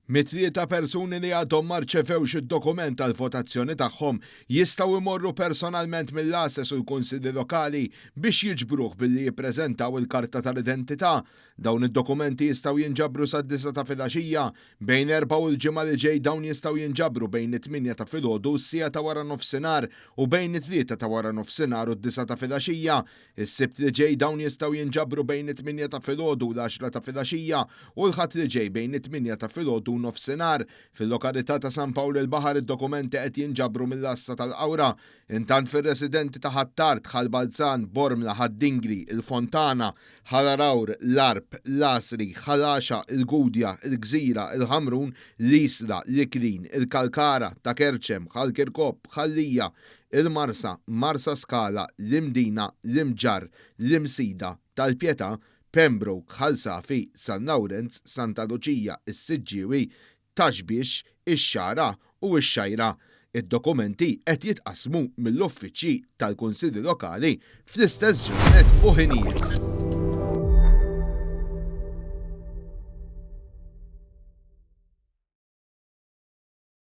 Mitlieta persuni li għadhom ma rċevewx id-dokument tal-votazzjoni tagħhom jistgħu jmorru personalment mill-ases u l-kunsilli lokali biex jiġbruh billi jippreżentaw il-karta tal-identità. Dawn id-dokumenti jistgħu jinġabru sad-9 ta' filgħaxija, bejn 4 u l-ġimgħa li ġej dawn jistgħu jinġabru bejn it-8 ta' filgħodu u s-sija ta' wara nofsinhar u bejn it-3 ta' wara nofsinhar u d-9 ta' filgħaxija. Is-sibt li ġej dawn jistgħu jinġabru bejn it-8 ta' filgħodu u l-10 ta' filgħaxija u l-ħadd li ġej bejn it-8 ta' filgħodu nofsinhar. Fil-lokalità ta' San Pawl il-Baħar id-dokumenti qed jinġabru mill-Assa tal-Qawra. Intant fir-residenti ta' Ħattart, Ħalbalzan, Bormla, Ħaddingri, il-Fontana, Ħalarawr, l-Arb, l-Asri, Ħalaxa, il-Gudja, il-Gżira, il-Ħamrun, l-Isla, l-Iklin, il-Kalkara, ta' Kerċem, Ħalkirkop, Ħallija, il-Marsa, Marsa Skala, l-Imdina, l-Imġar, l-Imsida, tal-Pjeta, Pembroke, Ħalsafi, San Lawrence, Santa Luċija, is-Siġġiewi, Taxbiex, ix-Xara u x-Xajra. Id-dokumenti qed jitqasmu mill-uffiċċji tal-Kunsilli Lokali fl-istess ġranet u ħinijiet.